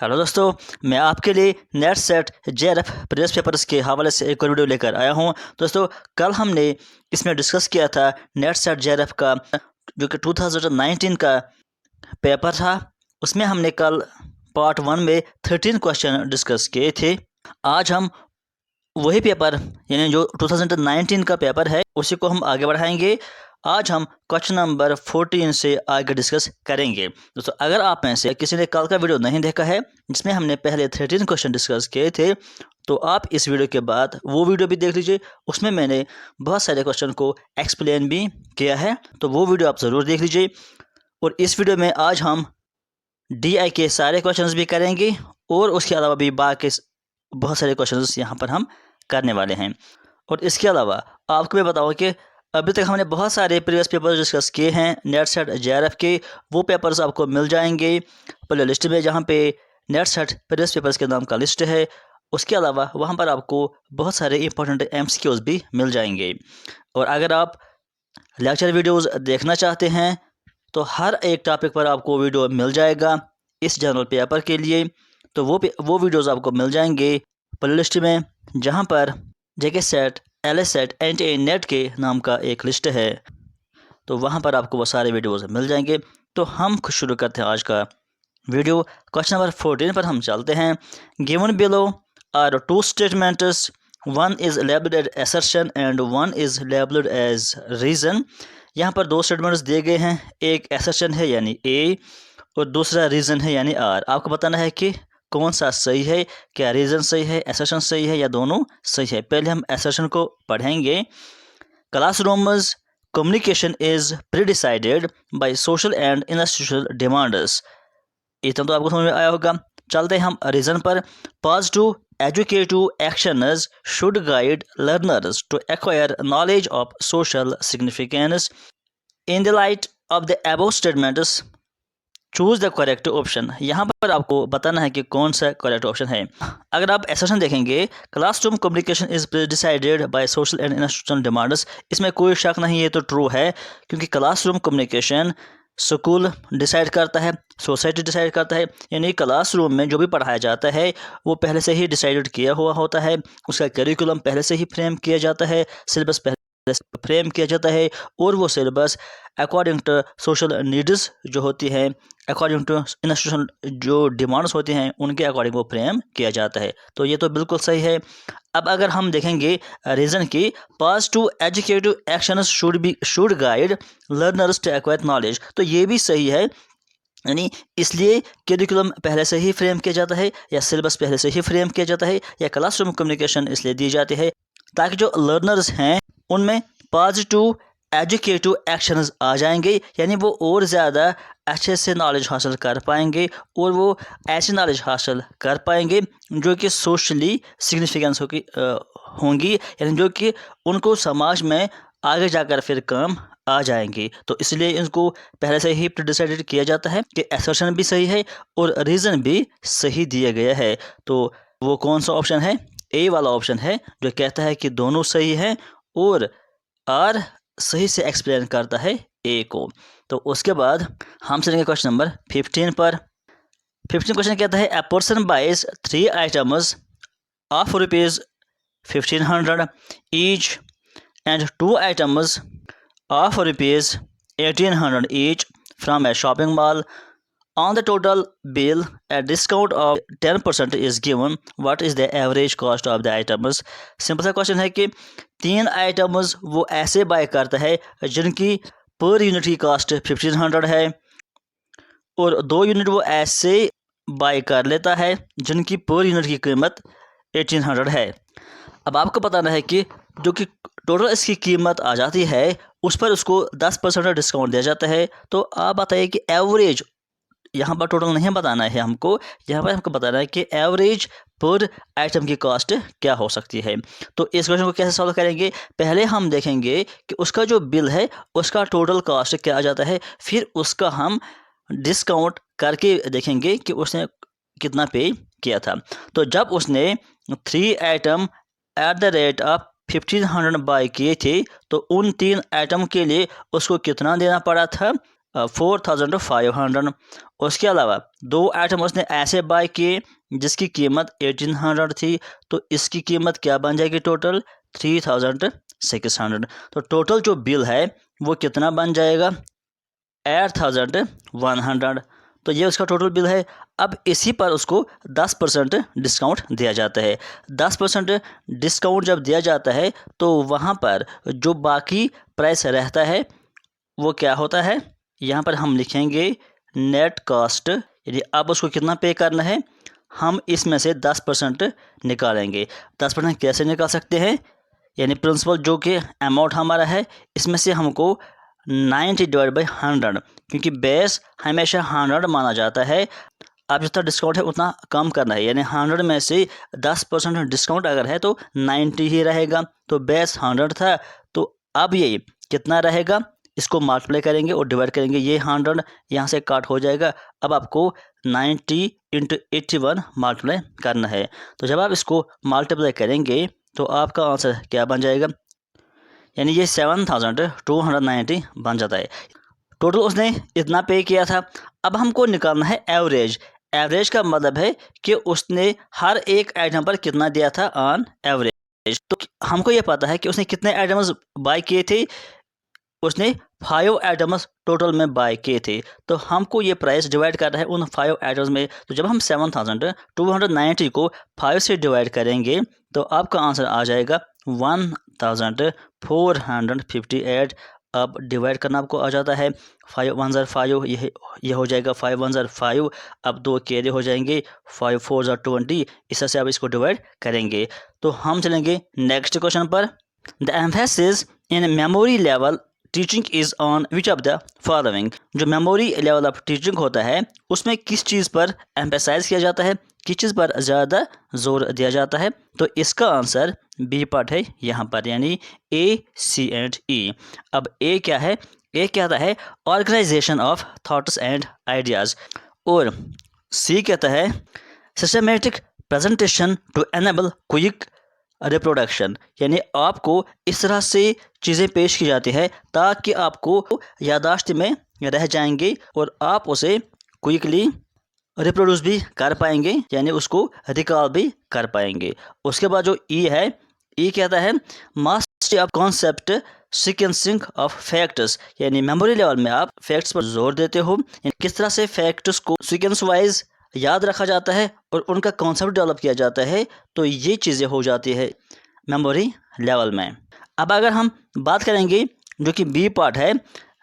Hello दोस्तों, मैं आपके लिए net set JRF previous papers के हवाले से एक और वीडियो लेकर आया हूं। दोस्तों, कल हमने इसमें डिस्कस किया था नेट सेट जेआरएफ का जो कि 2019 का पेपर था। उसमें हमने कल पार्ट 1 में 13 क्वेश्चन डिस्कस किए थे। आज हम वही पेपर यानी जो 2019 का पेपर है उसी को हम आगे बढ़ाएंगे। आज हम क्वेश्चन नंबर 14 से आगे डिस्कस करेंगे। दोस्तों, अगर आप में से किसी ने कल का वीडियो नहीं देखा है जिसमें हमने पहले 13 क्वेश्चन डिस्कस किए थे, तो आप इस वीडियो के बाद वो वीडियो भी देख लीजिए। उसमें मैंने बहुत सारे क्वेश्चन को एक्सप्लेन भी किया है, तो वो वीडियो आप ज़रूर देख लीजिए। और इस वीडियो में आज हम DI के सारे क्वेश्चन भी करेंगे और उसके अलावा भी बाकी बहुत सारे क्वेश्चन यहाँ पर हम करने वाले हैं। और इसके अलावा आपको मैं बताऊँ कि अभी तक हमने बहुत सारे प्रीवियस पेपर्स डिस्कस किए हैं नेट सेट जेआरएफ के। वो पेपर्स आपको मिल जाएंगे प्ले लिस्ट में, जहाँ पे नेट सेट प्रीवियस पेपर्स के नाम का लिस्ट है। उसके अलावा वहाँ पर आपको बहुत सारे इंपॉर्टेंट MCQs भी मिल जाएंगे। और अगर आप लेक्चर वीडियोस देखना चाहते हैं तो हर एक टॉपिक पर आपको वीडियो मिल जाएगा इस जनरल पेपर के लिए। तो वो वीडियोस आपको मिल जाएंगे प्ले लिस्ट में, जहाँ पर JK set, LS set, NTA net के नाम का एक लिस्ट है। तो वहाँ पर आपको वो सारे वीडियोस मिल जाएंगे। तो हम शुरू करते हैं आज का वीडियो। क्वेश्चन नंबर 14 पर हम चलते हैं। Given below are two statements, one is labelled as assertion and one is labelled as reason. यहाँ पर दो स्टेटमेंट्स दिए गए हैं, एक असर्शन है यानी A और दूसरा रीज़न है यानी R। आपको बताना है कि कौन सा सही है, क्या रीज़न सही है, असर्शन सही है या दोनों सही है। पहले हम असर्शन को पढ़ेंगे। Classrooms communication is predecided by social and institutional demands. इतना तो आपको समझ में आया होगा। चलते हैं हम रीज़न पर। Positive educative actions should guide learners to acquire knowledge of social significance. In the light of the above statements choose the correct option. यहाँ पर आपको बताना है कि कौन सा करेक्ट ऑप्शन है। अगर आप असर्शन देखेंगे, classroom communication is decided by social and institutional demands, इसमें कोई शक नहीं, ये तो ट्रू है, क्योंकि क्लासरूम कम्युनिकेशन स्कूल डिसाइड करता है, सोसाइटी डिसाइड करता है। यानी क्लासरूम में जो भी पढ़ाया जाता है वो पहले से ही डिसाइडेड किया हुआ होता है, उसका करिकुलम पहले से ही फ्रेम किया जाता है, सिलेबस पहले फ्रेम किया जाता है, और वो syllabus according to social needs जो होती हैं, अकॉर्डिंग टू इंस्टीट्यूशन जो डिमांड्स होती हैं, उनके अकॉर्डिंग वो फ्रेम किया जाता है। तो ये तो बिल्कुल सही है। अब अगर हम देखेंगे रीज़न की, positive educative actions should guide learners to acquire knowledge, तो ये भी सही है। यानी इसलिए करिकुलम पहले से ही फ्रेम किया जाता है, या सिलेबस पहले से ही फ्रेम किया जाता है, या क्लासरूम कम्युनिकेशन इसलिए दी जाती है ताकि जो लर्नर्स हैं उनमें पॉजिटिव एजुकेटिव एक्शंस आ जाएंगे, यानी वो और ज़्यादा अच्छे से नॉलेज हासिल कर पाएंगे, और वो ऐसी नॉलेज हासिल कर पाएंगे जो कि सोशली सिग्निफिकेंस होंगी, यानी जो कि उनको समाज में आगे जाकर फिर काम आ जाएंगे। तो इसलिए इनको पहले से ही डिसाइडेड किया जाता है कि असर्शन भी सही है और रीज़न भी सही दिया गया है। तो वो कौन सा ऑप्शन है? A वाला ऑप्शन है, जो कहता है कि दोनों सही है, और R सही से एक्सप्लेन करता है A को। तो उसके बाद हम चलेंगे क्वेश्चन नंबर 15 पर। 15 क्वेश्चन कहता है, a person buys 3 items of ₹1500 each and 2 items of ₹1800 each from a shopping mall. On the total bill, a discount of 10% is given. What is the average cost of the items? Simple सा question है कि 3 items वो ऐसे bye करता है जिनकी per unit की cost 1500 है, और 2 यूनिट वो ऐसे बाय कर लेता है जिनकी पर यूनिट की कीमत 1800 है। अब आपको बताना है कि जो कि टोटल इसकी कीमत आ जाती है उस पर उसको 10% डिस्काउंट दिया जाता है। तो आप बताइए कि एवरेज, यहाँ पर टोटल नहीं बताना है हमको, यहाँ पर हमको बताना है कि एवरेज पर आइटम की कॉस्ट क्या हो सकती है। तो इस क्वेश्चन को कैसे सॉल्व करेंगे? पहले हम देखेंगे कि उसका जो बिल है उसका टोटल कॉस्ट क्या आ जाता है, फिर उसका हम डिस्काउंट करके देखेंगे कि उसने कितना पे किया था। तो जब उसने 3 item at the rate of 1500 buy किए थे, तो उन 3 आइटम के लिए उसको कितना देना पड़ा था? 4500। उसके अलावा 2 आइटम उसने ऐसे बाय किए जिसकी कीमत 1800 थी, तो इसकी कीमत क्या बन जाएगी टोटल 3600। तो टोटल जो बिल है वो कितना बन जाएगा 8100। तो ये उसका टोटल बिल है। अब इसी पर उसको 10% डिस्काउंट दिया जाता है। 10% डिस्काउंट जब दिया जाता है तो वहाँ पर जो बाकी प्राइस रहता है वो क्या होता है, यहाँ पर हम लिखेंगे नेट कॉस्ट। यदि अब उसको कितना पे करना है, हम इसमें से 10% निकालेंगे। 10% कैसे निकाल सकते हैं, यानी प्रिंसिपल जो कि अमाउंट हमारा है इसमें से हमको 90 डिवाइड बाई 100, क्योंकि बेस हमेशा 100 माना जाता है। अब जितना डिस्काउंट है उतना कम करना है, यानी 100 में से 10% डिस्काउंट अगर है तो 90 ही रहेगा। तो बेस 100 था, तो अब ये कितना रहेगा, इसको मल्टीप्लाई करेंगे और डिवाइड करेंगे। ये 100 यहाँ से काट हो जाएगा। अब आपको 90 इंटू 81 मल्टीप्लाई करना है। तो जब आप इसको मल्टीप्लाई करेंगे तो आपका आंसर क्या बन जाएगा, यानी ये 7290 बन जाता है। टोटल उसने इतना पे किया था। अब हमको निकालना है एवरेज। एवरेज का मतलब है कि उसने हर एक आइटम पर कितना दिया था ऑन एवरेज। तो हमको ये पता है कि उसने कितने आइटम्स बाय किए थे, उसने 5 आइटम्स टोटल में बाय किए थे। तो हमको ये प्राइस डिवाइड करना है उन 5 आइटम्स में। तो जब हम 7290 को 5 से डिवाइड करेंगे तो आपका आंसर आ जाएगा 1458। अब डिवाइड करना आपको आ जाता है, 5 1 ज़र 5, ये हो जाएगा 5 1 ज़र 5। अब 2 कैरी हो जाएंगे, 5 4 ज़र 20। इस तरह से आप इसको डिवाइड करेंगे। तो हम चलेंगे नेक्स्ट क्वेश्चन पर। The emphasis in memory level teaching is on which of the following. जो मेमोरी लेवल ऑफ टीचिंग होता है उसमें किस चीज़ पर एम्फेसाइज किया जाता है, किस चीज़ पर ज़्यादा जोर दिया जाता है। तो इसका आंसर बी पार्ट है यहाँ पर, यानी ए सी एंड ई। अब ए क्या है, ए कहता है organisation of thoughts and ideas, और सी कहता है systematic presentation to enable quick reproduction, यानी आपको इस तरह से चीज़ें पेश की जाती है ताकि आपको यादाश्त में रह जाएंगे और आप उसे क्विकली रिप्रोड्यूस भी कर पाएंगे, यानी उसको रिकॉल भी कर पाएंगे। उसके बाद जो ई है, ई कहता है mastery of concept sequencing of facts, यानी मेमोरी लेवल में आप फैक्ट्स पर जोर देते हो, किस तरह से फैक्ट्स को सीक्वेंस वाइज याद रखा जाता है और उनका कॉन्सेप्ट डेवलप किया जाता है। तो ये चीज़ें हो जाती है मेमोरी लेवल में। अब अगर हम बात करेंगे जो कि बी पार्ट है,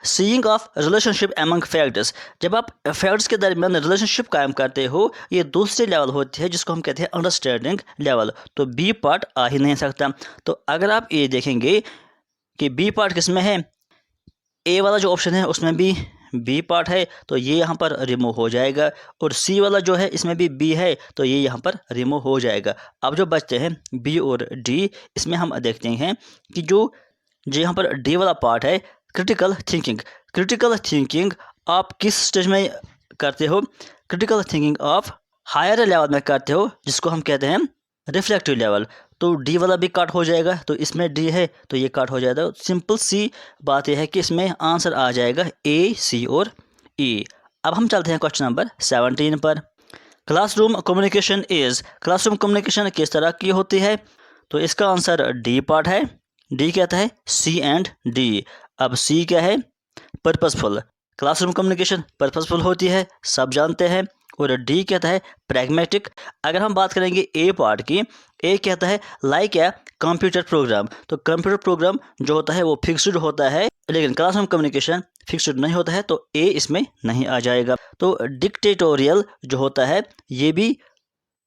seeing of relationship among facts, जब आप फैक्ट्स के दरमियान रिलेशनशिप कायम करते हो, ये दूसरी लेवल होती है जिसको हम कहते हैं अंडरस्टैंडिंग लेवल। तो बी पार्ट आ ही नहीं सकता। तो अगर आप ये देखेंगे कि बी पार्ट किस में है, ए वाला जो ऑप्शन है उसमें भी बी पार्ट है, तो ये यहाँ पर रिमूव हो जाएगा। और सी वाला जो है इसमें भी बी है, तो ये यहाँ पर रिमूव हो जाएगा। अब जो बचते हैं बी और डी, इसमें हम देखते हैं कि जो यहाँ पर डी वाला पार्ट है क्रिटिकल थिंकिंग। क्रिटिकल थिंकिंग आप किस स्टेज में करते हो, critical thinking of higher level में करते हो, जिसको हम कहते हैं रिफ्लेक्टिव लेवल। तो डी वाला भी काट हो जाएगा, तो इसमें डी है तो ये काट हो जाएगा। सिंपल सी बात यह है कि इसमें आंसर आ जाएगा ए, सी और ई। अब हम चलते हैं क्वेश्चन नंबर 17 पर। Classroom communication is, classroom communication किस तरह की होती है। तो इसका आंसर डी पार्ट है। डी कहता है सी एंड डी। अब सी क्या है, पर्पसफुल। क्लासरूम कम्युनिकेशन पर्पसफुल होती है, सब जानते हैं। और डी कहता है प्रैग्मेटिक। अगर हम बात करेंगे ए पार्ट की, ए कहता है लाइक ए कंप्यूटर प्रोग्राम। तो कंप्यूटर प्रोग्राम जो होता है वो फिक्स्ड होता है, लेकिन क्लासरूम कम्युनिकेशन फिक्स्ड नहीं होता है, तो ए इसमें नहीं आ जाएगा। तो डिक्टेटोरियल जो होता है ये भी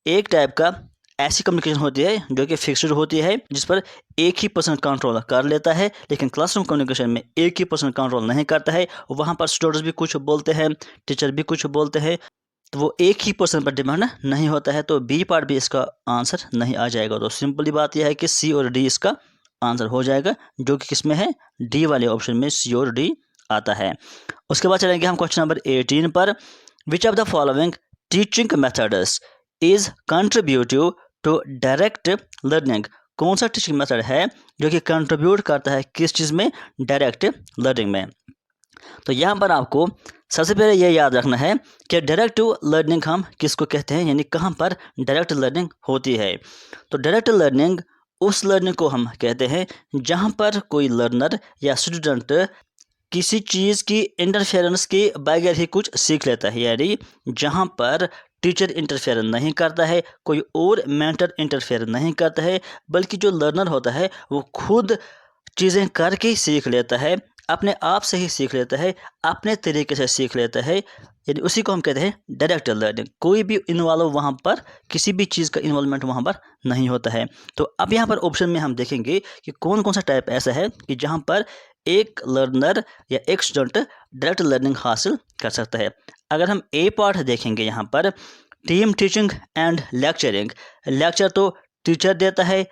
एक टाइप का ऐसी कम्युनिकेशन होती है जो कि फिक्स्ड होती है, जिस पर एक ही पर्सन कंट्रोल कर लेता है, लेकिन क्लासरूम कम्युनिकेशन में एक ही पर्सन कंट्रोल नहीं करता है। वहाँ पर स्टूडेंट्स भी कुछ बोलते हैं, टीचर भी कुछ बोलते हैं, तो वो एक ही पर्सन पर डिपेंड नहीं होता है। तो बी पार्ट भी इसका आंसर नहीं आ जाएगा। तो सिंपली बात यह है कि सी और डी इसका आंसर हो जाएगा, जो कि किसमें है, डी वाले ऑप्शन में सी और डी आता है। उसके बाद चलेंगे हम क्वेश्चन नंबर 18 पर। Which of the following teaching methods is contributive to direct learning. कौन सा टीचिंग मेथड है जो कि कंट्रीब्यूट करता है किस चीज़ में, डायरेक्ट लर्निंग में। तो यहाँ पर आपको सबसे पहले ये याद रखना है कि डायरेक्ट लर्निंग हम किसको कहते हैं, यानी कहाँ पर डायरेक्ट लर्निंग होती है। तो डायरेक्ट लर्निंग उस लर्निंग को हम कहते हैं जहाँ पर कोई लर्नर या स्टूडेंट किसी चीज़ की इंटरफेरेंस के बगैर ही कुछ सीख लेता है, यानी जहाँ पर टीचर इंटरफेयर नहीं करता है, कोई और मेंटर इंटरफेयर नहीं करता है, बल्कि जो लर्नर होता है वो खुद चीज़ें करके ही सीख लेता है, अपने आप से ही सीख लेता है, अपने तरीके से सीख लेता है, यानी उसी को हम कहते हैं डायरेक्ट लर्निंग। कोई भी इन्वॉल्व वहाँ पर, किसी भी चीज़ का इन्वॉल्वमेंट वहाँ पर नहीं होता है। तो अब यहाँ पर ऑप्शन में हम देखेंगे कि कौन कौन सा टाइप ऐसा है कि जहाँ पर एक लर्नर या एक स्टूडेंट डायरेक्ट लर्निंग हासिल कर सकता है। अगर हम ए पार्ट देखेंगे यहाँ पर, team teaching and lecturing. Lecture तो टीचर देता है,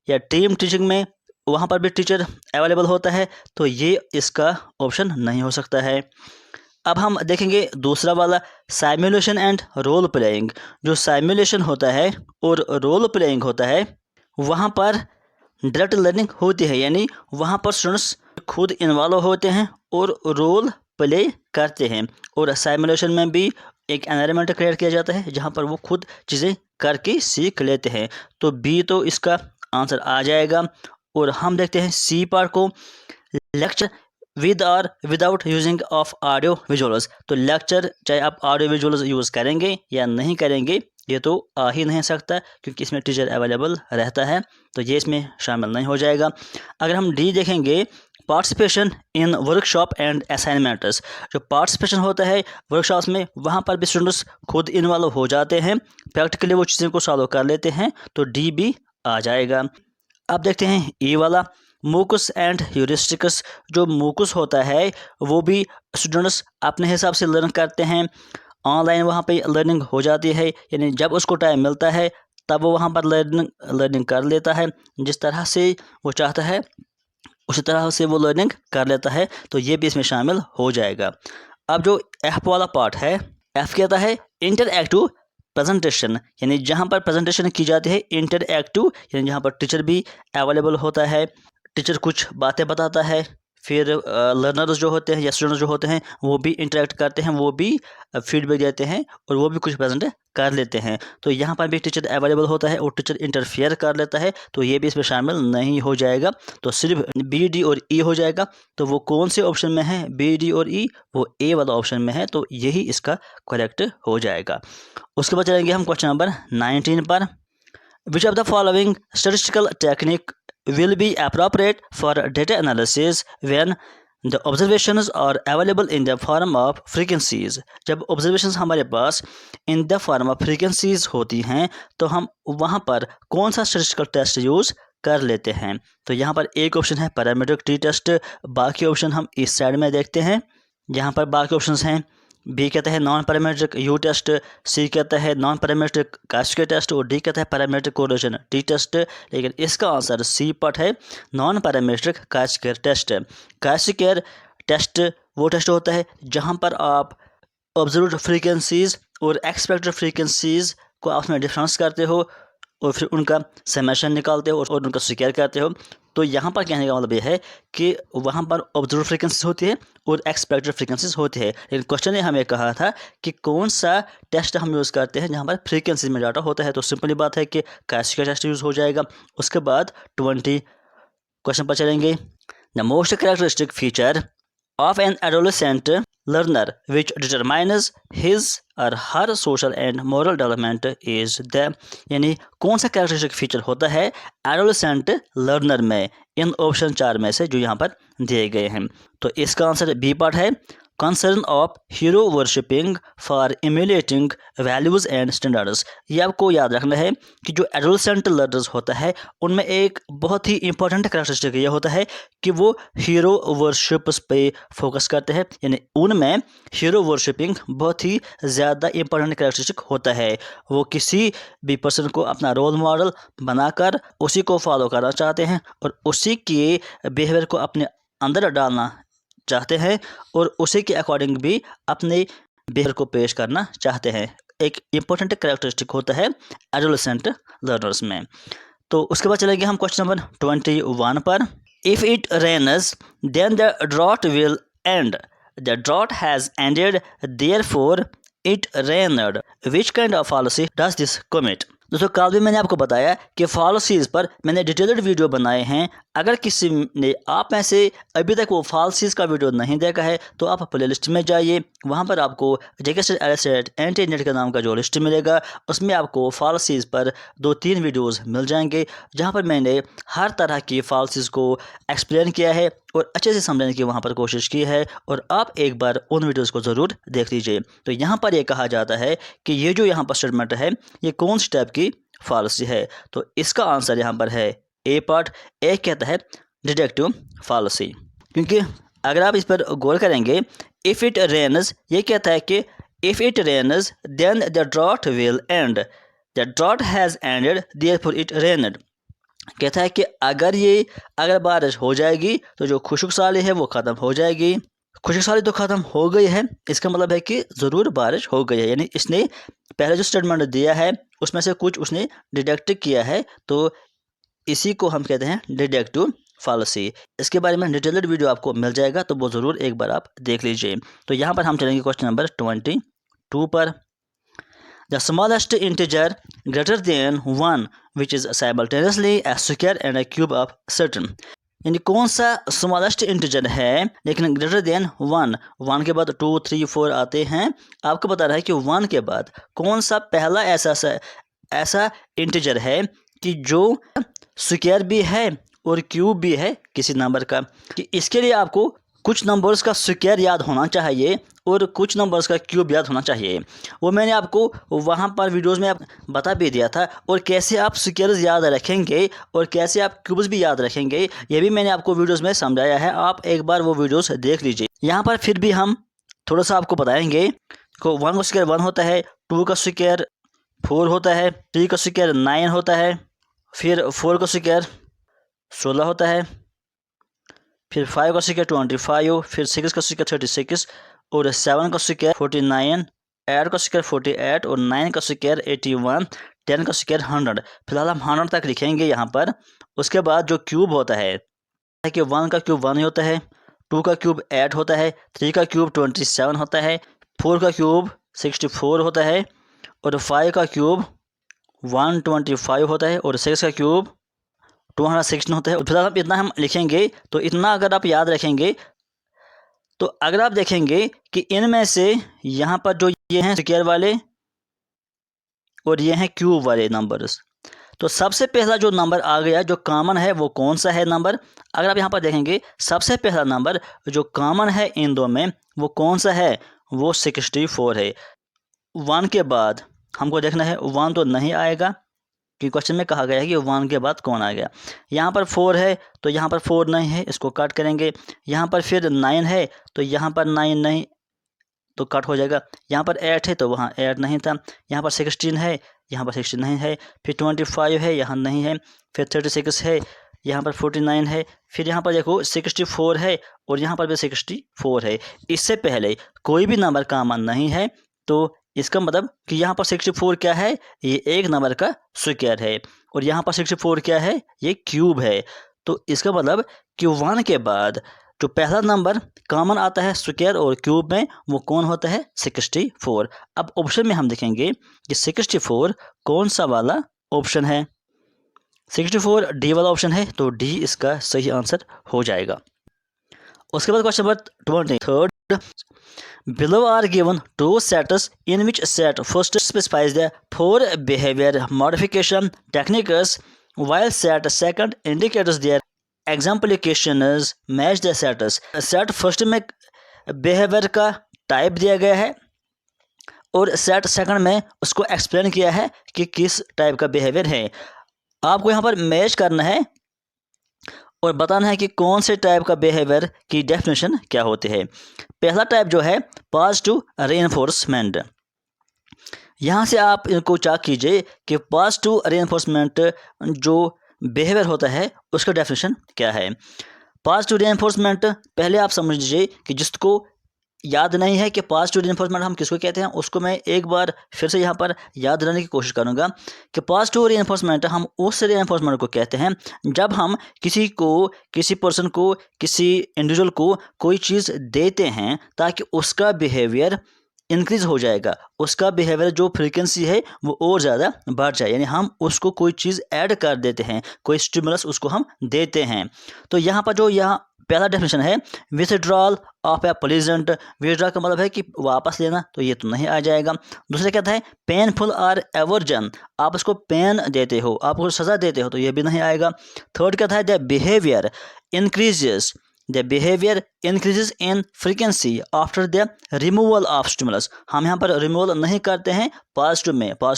या टीम टीचिंग में वहाँ पर भी टीचर अवेलेबल होता है, तो ये इसका ऑप्शन नहीं हो सकता है। अब हम देखेंगे दूसरा वाला, साइमुलेशन एंड रोल प्लेइंग। जो साइमुलेशन होता है और रोल प्लेइंग होता है वहाँ पर डायरेक्ट लर्निंग होती है, यानी वहाँ पर स्टूडेंट्स खुद इन्वॉल्व होते हैं और रोल प्ले करते हैं। और साइमुलेशन में भी एक एनवायरनमेंट क्रिएट किया जाता है जहाँ पर वो खुद चीज़ें करके सीख लेते हैं। तो बी तो इसका आंसर आ जाएगा। और हम देखते हैं सी पार्ट को, लेक्चर विद और without using of audio visuals. तो लेक्चर चाहे आप ऑडियो विजुअल्स यूज़ करेंगे या नहीं करेंगे ये तो आ ही नहीं सकता, क्योंकि इसमें टीचर अवेलेबल रहता है, तो ये इसमें शामिल नहीं हो जाएगा। अगर हम डी देखेंगे, participation in workshop and assignments. जो पार्टिसिपेशन होता है वर्कशॉप्स में, वहाँ पर भी स्टूडेंट्स खुद इन्वॉल्व हो जाते हैं, प्रैक्टिकली वो चीज़ों को सॉल्व कर लेते हैं, तो डी भी आ जाएगा। अब देखते हैं ई वाला, मूकस एंड ह्यूरिस्टिक्स। जो मूकस होता है वो भी स्टूडेंट्स अपने हिसाब से लर्न करते हैं, ऑनलाइन वहाँ पे लर्निंग हो जाती है, यानी जब उसको टाइम मिलता है तब वो वहाँ पर लर्निंग कर लेता है, जिस तरह से वो चाहता है उसी तरह से वो लर्निंग कर लेता है, तो ये भी इसमें शामिल हो जाएगा। अब जो एफ वाला पार्ट है, एफ कहता है इंटरएक्टिव प्रेजेंटेशन, यानी जहाँ पर प्रेजेंटेशन की जाती है इंटरएक्टिव, यानी जहाँ पर टीचर भी अवेलेबल होता है, टीचर कुछ बातें बताता है, फिर लर्नर्स जो होते हैं या स्टूडेंट्स जो होते हैं वो भी इंटरेक्ट करते हैं, वो भी फीडबैक देते हैं और वो भी कुछ प्रेजेंट कर लेते हैं। तो यहाँ पर भी टीचर अवेलेबल होता है और टीचर इंटरफेयर कर लेता है, तो ये भी इसमें शामिल नहीं हो जाएगा, तो सिर्फ बी डी और ई हो जाएगा। तो वो कौन से ऑप्शन में है, बी डी और ई, वो ए वाला ऑप्शन में है, तो यही इसका करेक्ट हो जाएगा। उसके बाद चलेंगे हम क्वेश्चन नंबर 19 पर, which of the following statistical technique will be appropriate for data analysis when the observations are available in the form of frequencies। जब observations हमारे पास in the form of frequencies होती हैं तो हम वहाँ पर कौन सा statistical test यूज़ कर लेते हैं। तो यहाँ पर एक ऑप्शन है पैरामीट्रिक टी टेस्ट, बाकी ऑप्शन हम इस साइड में देखते हैं। यहाँ पर बाकी ऑप्शंस हैं, बी कहता है non parametric U test, C कहता है नॉन पैरामीट्रिक कास्केड टेस्ट और डी कहता है पैरामीट्रिक कोरिलेशन टी टेस्ट। लेकिन इसका आंसर सी पार्ट है, non parametric chi square test. Chi square test वो टेस्ट होता है जहां पर आप ऑब्जर्व्ड फ्रीक्वेंसीज और एक्सपेक्टेड फ्रीक्वेंसीज को आपस में डिफरेंस करते हो और फिर उनका समेशन निकालते हो और उनका स्क्वायर करते हो। तो यहाँ पर कहने का मतलब ये है कि वहाँ पर ऑब्जर्व फ्रीक्वेंसीज होती है और एक्सपेक्टेड फ्रीक्वेंसीज होती है। लेकिन क्वेश्चन ने हमें कहा था कि कौन सा टेस्ट हम यूज़ करते हैं जहाँ पर फ्रीक्वेंसीज में डाटा होता है, तो सिंपली बात है कि कास्केड टेस्ट यूज़ हो जाएगा। उसके बाद 20 क्वेश्चन पर चलेंगे, the most characteristic feature of an adolescent learner which determines his or her social and moral development is the, यानी कौन सा कैरेक्टरिस्टिक फीचर होता है एडोलेसेंट लर्नर में इन ऑप्शन 4 में से जो यहाँ पर दिए गए हैं। तो इसका आंसर बी पार्ट है, concern of hero worshipping for emulating values and standards. ये आपको याद रखना है कि जो एडोलेसेंट लर्नर्स होता है उनमें एक बहुत ही इंपॉर्टेंट कैरेक्टरिस्टिक ये होता है कि वो हीरो वर्शिप्स पे फोकस करते हैं, यानी उनमें हीरो वर्शिपिंग बहुत ही ज़्यादा इंपॉर्टेंट कैरेक्टरिस्टिक होता है। वो किसी भी पर्सन को अपना रोल मॉडल बनाकर उसी को फॉलो करना चाहते हैं और उसी के बिहेवियर को अपने अंदर डालना चाहते हैं और उसी के अकॉर्डिंग भी अपने बिहेवियर को पेश करना चाहते हैं। एक इम्पोर्टेंट कैरेक्टरिस्टिक होता है एडोलेसेंट लर्नर्स में। तो उसके बाद चलेंगे हम क्वेश्चन नंबर 21 पर, if it rains then the drought will end the drought has ended therefore it rained, which kind of fallacy does this commit. दोस्तों कल भी मैंने आपको बताया कि फॉलिसीज़ पर मैंने डिटेल्ड वीडियो बनाए हैं। अगर किसी ने आप में से अभी तक वो फॉलिसीज़ का वीडियो नहीं देखा है तो आप प्लेलिस्ट में जाइए, वहाँ पर आपको JK एंटी नेट का नाम का जो लिस्ट मिलेगा उसमें आपको फॉलिसीज़ पर 2-3 वीडियोस मिल जाएंगे, जहाँ पर मैंने हर तरह की फॉलिसीज़ को एक्सप्लेन किया है और अच्छे से समझने की वहाँ पर कोशिश की है, और आप एक बार उन वीडियोस को ज़रूर देख लीजिए। तो यहाँ पर ये कहा जाता है कि ये जो यहाँ पर स्टेटमेंट है ये कौन सी टाइप की फॉलिसी है, तो इसका आंसर यहाँ पर है ए पार्ट। ए कहता है डिडक्टिव फॉलिसी, क्योंकि अगर आप इस पर गौर करेंगे, इफ़ इट रेन्स, ये कहता है कि if it rains then the drought will end, the drought has ended therefore it rained. कहता है कि अगर बारिश हो जाएगी तो जो खुशक साली है वो ख़त्म हो जाएगी। खुशक साली तो ख़त्म हो गई है, इसका मतलब है कि ज़रूर बारिश हो गई है, यानी इसने पहले जो स्टेटमेंट दिया है उसमें से कुछ उसने डिडक्ट किया है, तो इसी को हम कहते हैं डिडक्टिव फॉलिसी। इसके बारे में डिटेल्ड वीडियो आपको मिल जाएगा, तो वो ज़रूर एक बार आप देख लीजिए। तो यहाँ पर हम चलेंगे क्वेश्चन नंबर 22 पर। The smallest integer greater than 1 which is simultaneously A square and A cube of certain, यानी कौन सा स्मॉलेस्ट इंटीजर है लेकिन ग्रेटर देन 1 के बाद 2, 3, 4 आते हैं। आपको बता रहा है कि 1 के बाद कौन सा पहला ऐसा इंटीजर है कि जो स्क्वायर भी है और क्यूब भी है किसी नंबर का, कि इसके लिए आपको कुछ नंबर्स का स्क्वायर याद होना चाहिए और कुछ नंबर्स का क्यूब याद होना चाहिए। वो मैंने आपको वहाँ पर वीडियोस में बता भी दिया था, और कैसे आप स्क्वायर्स याद रखेंगे और कैसे आप क्यूब्स भी याद रखेंगे ये भी मैंने आपको वीडियोस में समझाया है। आप एक बार वो वीडियोस देख लीजिए। यहाँ पर फिर भी हम थोड़ा सा आपको बताएंगे को 1 का स्क्वायर 1 होता है, 2 का स्क्वायर 4 होता है, 3 का स्क्वायर 9 होता है, फिर 4 का स्क्वायर 16 होता है, फिर 5 का स्क्वायर 25, फिर 6 का स्क्वायर 36 और 7 का स्क्वायर 49, 8 का स्क्वायर 48 और 9 का स्क्वायर 81, 10 का स्क्वायर 100। फिलहाल हम 100 तक लिखेंगे यहाँ पर। उसके बाद जो क्यूब होता है कि 1 का क्यूब 1 ही होता है, 2 का क्यूब 8 होता है, 3 का क्यूब 27 होता है, 4 का क्यूब 64 होता है और 5 का क्यूब 125 होता है और 6 का क्यूब 216 होता है। फिलहाल हम इतना लिखेंगे, तो इतना अगर आप याद रखेंगे तो अगर आप देखेंगे कि इनमें से यहाँ पर जो ये हैं स्क्वायर वाले और ये हैं क्यूब वाले नंबर्स, तो सबसे पहला जो नंबर आ गया जो कॉमन है वो कौन सा है नंबर। अगर आप यहाँ पर देखेंगे सबसे पहला नंबर जो कॉमन है इन दो में वो कौन सा है, वो 64 है। 1 के बाद हमको देखना है 1 तो नहीं आएगा, कि क्वेश्चन में कहा गया है कि 1 के बाद कौन आ गया। यहाँ पर 4 है तो यहाँ पर 4 नहीं है, इसको कट करेंगे। यहाँ पर फिर 9 है तो यहाँ पर 9 नहीं तो कट हो जाएगा। यहाँ पर 8 है तो वहाँ 8 नहीं था। यहाँ पर 16 है, यहाँ पर 16 नहीं है। फिर 25 है, यहाँ नहीं है। फिर 36 है, यहाँ पर 49 है। फिर यहाँ पर देखो 64 है और यहाँ पर भी 64 है। इससे पहले कोई भी नंबर कॉमन नहीं है, तो इसका मतलब कि यहाँ पर 64 क्या है, ये एक नंबर का स्क्वायर है, और यहाँ पर 64 क्या है, ये क्यूब है। तो इसका मतलब कि 1 के बाद जो पहला नंबर कॉमन आता है स्क्वायर और क्यूब में वो कौन होता है, 64। अब ऑप्शन में हम देखेंगे कि 64 कौन सा वाला ऑप्शन है। 64 डी वाला ऑप्शन है, तो डी इसका सही आंसर हो जाएगा। उसके बाद question number 23, below are given two sets in which set first specifies the 4 behavior modification techniques while set second indicates their exemplifications match the sets। set first में बिहेवियर का टाइप दिया गया है और सेट सेकंड में उसको explain किया है कि किस टाइप का बिहेवियर है। आपको यहाँ पर मैच करना है और बताना है कि कौन से टाइप का बिहेवियर की डेफिनेशन क्या होती है। पहला टाइप जो है पॉजिटिव रीइंफोर्समेंट। यहाँ से आप इनको चेक कीजिए कि पॉजिटिव रीइंफोर्समेंट जो बिहेवियर होता है उसका डेफिनेशन क्या है। पॉजिटिव रीइंफोर्समेंट पहले आप समझ लीजिए कि जिसको याद नहीं है कि पॉजिटिव रीइंफोर्समेंट हम किसको कहते हैं, उसको मैं एक बार फिर से यहाँ पर याद दिलाने की कोशिश करूँगा कि पॉजिटिव रीइंफोर्समेंट हम उस रीइंफोर्समेंट को कहते हैं जब हम किसी को, किसी पर्सन को, किसी इंडिविजुअल को कोई चीज़ देते हैं ताकि उसका बिहेवियर इंक्रीज़ हो जाएगा, उसका बिहेवियर जो फ्रीक्वेंसी है वो और ज़्यादा बढ़ जाए, यानी हम उसको कोई चीज़ ऐड कर देते हैं, कोई स्टिमुलस उसको हम देते हैं। तो यहाँ पर जो यहाँ पहला डेफिनेशन है withdrawal of a pleasant, withdraw का मतलब है कि वापस लेना, तो ये तो नहीं आ जाएगा। दूसरा कहता है पेनफुल और एवर्जन, आप उसको पेन देते हो, आप उसको सज़ा देते हो, तो ये भी नहीं आएगा। थर्ड कहता है the behaviour increases, the behaviour increases in frequency after the removal of stimulus, हम यहाँ पर रिमूवल नहीं करते हैं, पॉजिटिव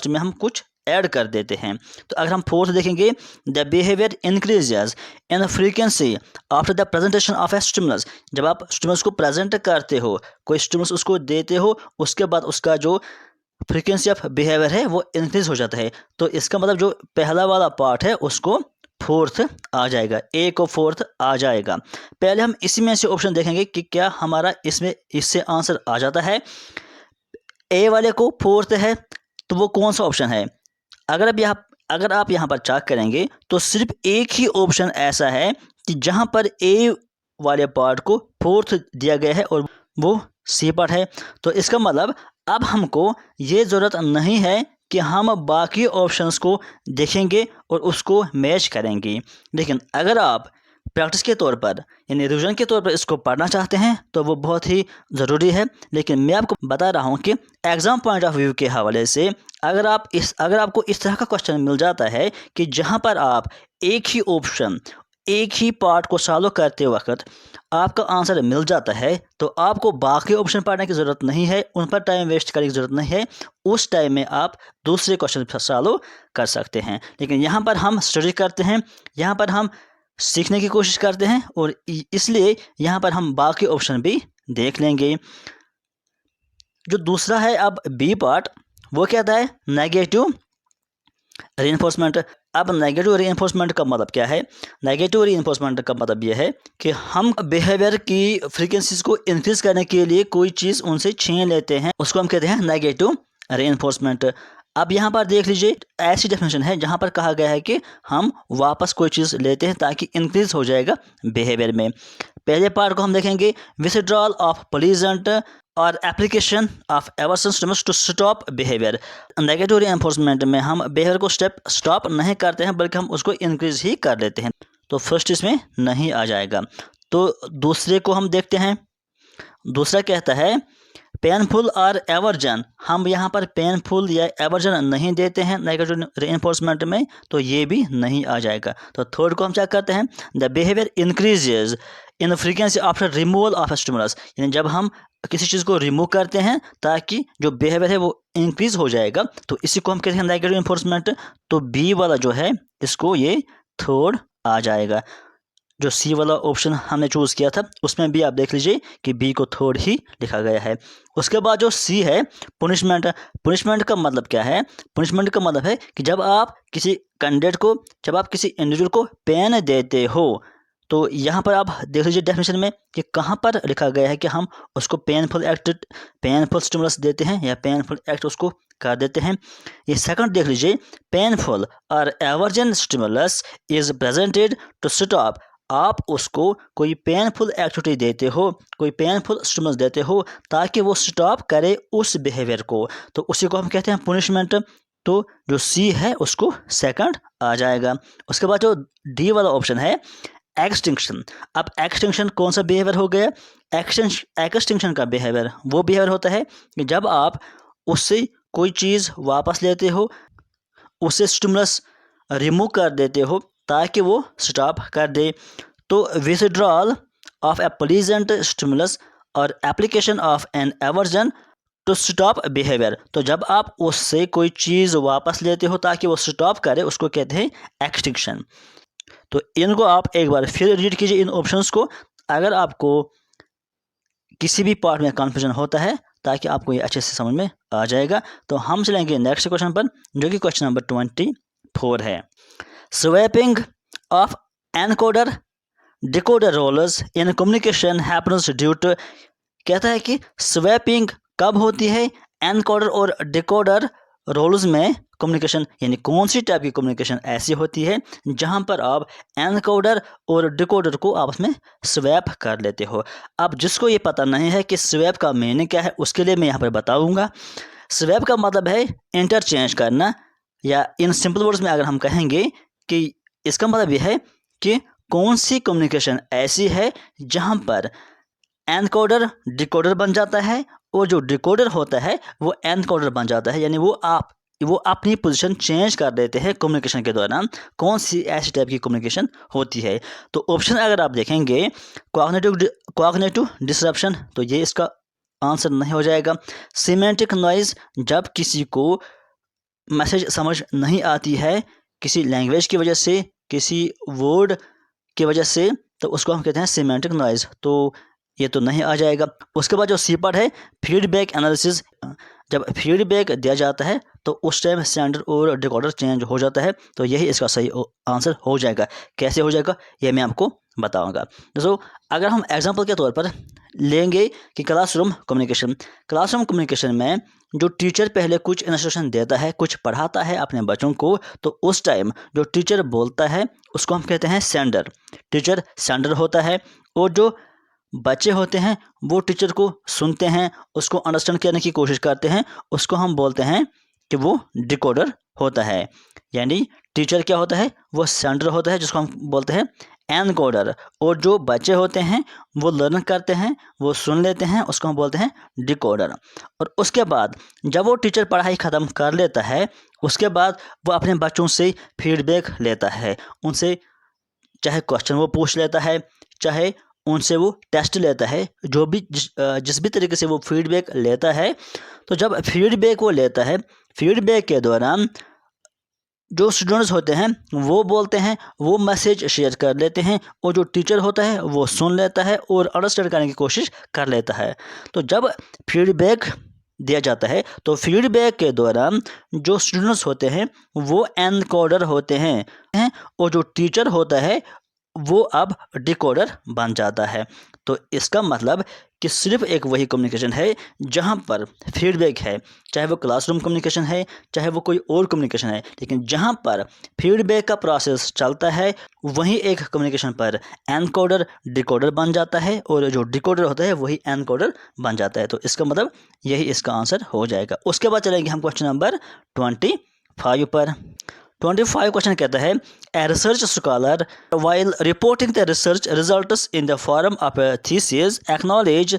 में हम कुछ ऐड कर देते हैं। तो अगर हम फोर्थ देखेंगे the behaviour increases in frequency after the presentation of A stimulus, जब आप स्टिमुलस को प्रेजेंट करते हो, कोई स्टिमुलस उसको देते हो, उसके बाद उसका जो फ्रीक्वेंसी ऑफ बिहेवियर है वो इंक्रीज हो जाता है। तो इसका मतलब जो पहला वाला पार्ट है उसको फोर्थ आ जाएगा, ए को फोर्थ आ जाएगा। पहले हम इसी में से ऑप्शन देखेंगे कि क्या हमारा इसमें इससे आंसर आ जाता है। ए वाले को फोर्थ है तो वो कौन सा ऑप्शन है? अगर आप यहाँ पर चेक करेंगे तो सिर्फ एक ही ऑप्शन ऐसा है कि जहाँ पर ए वाले पार्ट को फोर्थ दिया गया है और वो सी पार्ट है। तो इसका मतलब अब हमको ये ज़रूरत नहीं है कि हम बाकी ऑप्शंस को देखेंगे और उसको मैच करेंगे, लेकिन अगर आप प्रैक्टिस के तौर पर यानी रिवीजन के तौर पर इसको पढ़ना चाहते हैं तो वो बहुत ही ज़रूरी है। लेकिन मैं आपको बता रहा हूँ कि एग्ज़ाम पॉइंट ऑफ व्यू के हवाले से अगर आपको इस तरह का क्वेश्चन मिल जाता है कि जहाँ पर आप एक ही ऑप्शन, एक ही पार्ट को सॉल्व करते वक्त आपका आंसर मिल जाता है, तो आपको बाकी ऑप्शन पढ़ने की ज़रूरत नहीं है, उन पर टाइम वेस्ट करने की ज़रूरत नहीं है। उस टाइम में आप दूसरे क्वेश्चन सॉल्व कर सकते हैं। लेकिन यहाँ पर हम स्टडी करते हैं, यहाँ पर हम सीखने की कोशिश करते हैं और इसलिए यहाँ पर हम बाकी ऑप्शन भी देख लेंगे। जो दूसरा है अब बी पार्ट, वो कहता है नेगेटिव रीइंफोर्समेंट। अब नेगेटिव रीइंफोर्समेंट का मतलब क्या है? नेगेटिव रीइंफोर्समेंट का मतलब यह है कि हम बिहेवियर की फ्रीक्वेंसीज को इंक्रीज करने के लिए कोई चीज़ उनसे छीन लेते हैं, उसको हम कहते हैं नेगेटिव रीइंफोर्समेंट। अब यहाँ पर देख लीजिए, ऐसी डेफिनेशन है जहाँ पर कहा गया है कि हम वापस कोई चीज़ लेते हैं ताकि इंक्रीज हो जाएगा बिहेवियर में। पहले पार्ट को हम देखेंगे विथड्रॉल ऑफ प्लेजेंट और application of aversion stimulus to stop behaviour. Negative reinforcement में हम बिहेवियर को स्टॉप नहीं करते हैं बल्कि हम उसको इंक्रीज ही कर देते हैं, तो फर्स्ट इसमें नहीं आ जाएगा। तो दूसरे को हम देखते हैं। दूसरा कहता है पेनफुल और एवर्जन, हम यहाँ पर पेनफुल या एवर्जन नहीं देते हैं नेगेटिव रीइंफोर्समेंट में, तो ये भी नहीं आ जाएगा। तो थर्ड को हम चेक करते हैं the behaviour increases in frequency after removal of stimulus, यानी जब हम किसी चीज़ को रिमूव करते हैं ताकि जो बिहेवियर है वो इंक्रीज हो जाएगा, तो इसी को हम कहते हैं नेगेटिव रीइंफोर्समेंट। तो बी वाला जो है इसको ये थर्ड आ जाएगा। जो सी वाला ऑप्शन हमने चूज़ किया था उसमें भी आप देख लीजिए कि बी को थर्ड ही लिखा गया है। उसके बाद जो सी है पनिशमेंट, पनिशमेंट का मतलब क्या है? पनिशमेंट का मतलब है कि जब आप किसी कैंडिडेट को, जब आप किसी इंडिविजुअल को पेन देते हो, तो यहाँ पर आप देख लीजिए डेफिनेशन में कि कहाँ पर लिखा गया है कि हम उसको पेनफुल स्टिमुलस देते हैं या पेनफुल एक्ट उसको कर देते हैं। ये सेकंड देख लीजिए, पेनफुल और aversion stimulus is presented to stop, आप उसको कोई पेनफुल एक्टिविटी देते हो, कोई पेनफुल स्टिमुलस देते हो ताकि वो स्टॉप करे उस बिहेवियर को, तो उसी को हम कहते हैं पनिशमेंट। तो जो सी है उसको सेकंड आ जाएगा। उसके बाद जो डी वाला ऑप्शन है एक्सटिंक्शन। अब एक्सटिंक्शन कौन सा बिहेवियर हो गया? एक्सटिंक्शन का बिहेवियर वो बिहेवियर होता है कि जब आप उससे कोई चीज़ वापस लेते हो, उससे स्टिमुलस रिमूव कर देते हो ताकि वो स्टॉप कर दे। तो withdrawal of a pleasant stimulus और application of an aversion to stop behaviour, तो जब आप उससे कोई चीज़ वापस लेते हो ताकि वो स्टॉप करे उसको कहते हैं एक्सटिंक्शन। तो इनको आप एक बार फिर रीड कीजिए इन ऑप्शंस को, अगर आपको किसी भी पार्ट में कन्फ्यूजन होता है ताकि आपको ये अच्छे से समझ में आ जाएगा। तो हम चलेंगे नेक्स्ट क्वेश्चन पर, जो कि क्वेश्चन नंबर 24 है। Swapping of encoder decoder roles in communication happens due to कहता है कि स्वैपिंग कब होती है, एनकोडर और डिकोडर रोल्स में कम्युनिकेशन, यानी कौन सी टाइप की कम्युनिकेशन ऐसी होती है जहां पर आप एनकोडर और डिकोडर को आपस में स्वैप कर लेते हो। अब जिसको ये पता नहीं है कि स्वैप का मीनिंग क्या है, उसके लिए मैं यहाँ पर बताऊंगा। स्वैप का मतलब है इंटरचेंज करना, या इन सिंपल वर्ड्स में अगर हम कहेंगे कि इसका मतलब यह है कि कौन सी कम्युनिकेशन ऐसी है जहां पर एनकोडर डिकोडर बन जाता है और जो डिकोडर होता है वो एनकोडर बन जाता है, यानी वो अपनी पोजीशन चेंज कर देते हैं कम्युनिकेशन के दौरान। कौन सी ऐसी टाइप की कम्युनिकेशन होती है? तो ऑप्शन अगर आप देखेंगे कॉग्निटिव डिसरप्शन, तो ये इसका आंसर नहीं हो जाएगा। सिमेंटिक नॉइज, जब किसी को मैसेज समझ नहीं आती है किसी लैंग्वेज की वजह से, किसी वर्ड की वजह से, तो उसको हम कहते हैं सिमेंटिक नॉइज, तो ये तो नहीं आ जाएगा। उसके बाद जो सी पार्ट है फीडबैक एनालिसिस, जब फीडबैक दिया जाता है तो उस टाइम सेंडर और डिकोडर चेंज हो जाता है, तो यही इसका सही आंसर हो जाएगा। कैसे हो जाएगा ये मैं आपको बताऊंगा। दोस्तों अगर हम एग्जांपल के तौर पर लेंगे कि क्लासरूम कम्युनिकेशन में जो टीचर पहले कुछ इंस्ट्रक्शन देता है, कुछ पढ़ाता है अपने बच्चों को, तो उस टाइम जो टीचर बोलता है उसको हम कहते हैं सेंडर। टीचर सेंडर होता है, और जो बच्चे होते हैं वो टीचर को सुनते हैं, उसको अंडरस्टैंड करने की कोशिश करते हैं, उसको हम बोलते हैं कि वो डिकोडर होता है। यानी टीचर क्या होता है, वो सेंडर होता है जिसको हम बोलते हैं एनकोडर, और जो बच्चे होते हैं वो लर्न करते हैं, वो सुन लेते हैं, उसको हम बोलते हैं डिकोडर। और उसके बाद जब वो टीचर पढ़ाई ख़त्म कर लेता है, उसके बाद वो अपने बच्चों से फीडबैक लेता है, उनसे चाहे क्वेश्चन वो पूछ लेता है, चाहे उनसे वो टेस्ट लेता है, जो भी जिस भी तरीके से वो फीडबैक लेता है। तो जब फीडबैक वो लेता है, फीडबैक के दौरान जो स्टूडेंट्स होते हैं वो बोलते हैं, वो मैसेज शेयर कर लेते हैं, और जो टीचर होता है वो सुन लेता है और अंडरस्टैंड करने की कोशिश कर लेता है। तो जब फीडबैक दिया जाता है तो फीडबैक के दौरान जो स्टूडेंट्स होते हैं वो एनकोडर होते हैं, और जो टीचर होता है वो अब डिकोडर बन जाता है। तो इसका मतलब कि सिर्फ एक वही कम्युनिकेशन है जहाँ पर फीडबैक है, चाहे वो क्लासरूम कम्युनिकेशन है, चाहे वो कोई और कम्युनिकेशन है, लेकिन जहाँ पर फीडबैक का प्रोसेस चलता है वहीं एक कम्युनिकेशन पर एनकोडर डिकोडर बन जाता है, और जो डिकोडर होता है वही एनकोडर बन जाता है। तो इसका मतलब यही इसका आंसर हो जाएगा। उसके बाद चलेंगे हम क्वेश्चन नंबर 25 पर। 25 क्वेश्चन कहता है a research scholar while reporting the research results in the form of a thesis acknowledge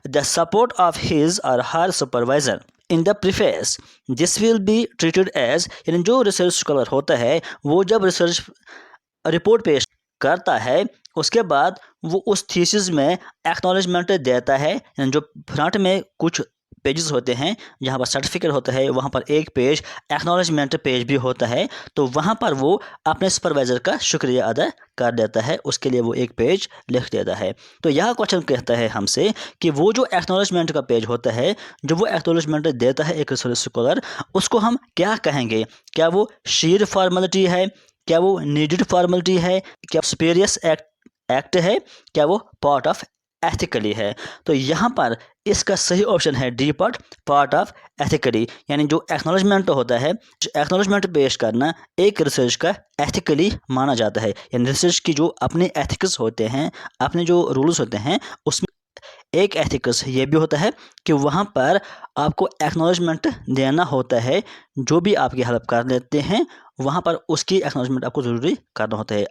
the support of his or her supervisor in the preface this will be treated as, यानी जो research scholar होता है वो जब research report पेश करता है उसके बाद वो उस थीसिस में एक्नॉलेजमेंट देता है, यानी जो फ्रंट में कुछ पेजेस होते हैं जहाँ पर सर्टिफिकेट होता है, वहाँ पर एक पेज एक्नॉलेजमेंट पेज भी होता है, तो वहाँ पर वो अपने सुपरवाइज़र का शुक्रिया अदा कर देता है, उसके लिए वो एक पेज लिख देता है। तो यह क्वेश्चन कहता है हमसे कि वो जो एक्नॉलेजमेंट का पेज होता है, जो वो एक्नॉलेजमेंट देता है एक रिसर्च स्कॉलर, उसको हम क्या कहेंगे? क्या वो शीर फॉर्मेलिटी है, क्या वो नीडेड फॉर्मेलिटी है, क्या सुपेरियस एक्ट है, क्या वो पार्ट ऑफ एथिकली है? तो यहाँ पर इसका सही ऑप्शन है डी पार्ट ऑफ एथिकली, यानी जो एक्नॉलेजमेंट होता है, एक्नॉलेजमेंट पेश करना एक रिसर्च का एथिकली माना जाता है, यानी रिसर्च की जो अपने एथिक्स होते हैं, अपने जो रूल्स होते हैं, उसमें एक एथिक्स ये भी होता है कि वहाँ पर आपको एक्नॉलेजमेंट देना होता है, जो भी आपकी हेल्प कर लेते हैं वहाँ पर उसकी एक्नॉलेजमेंट आपको ज़रूरी करना होता है।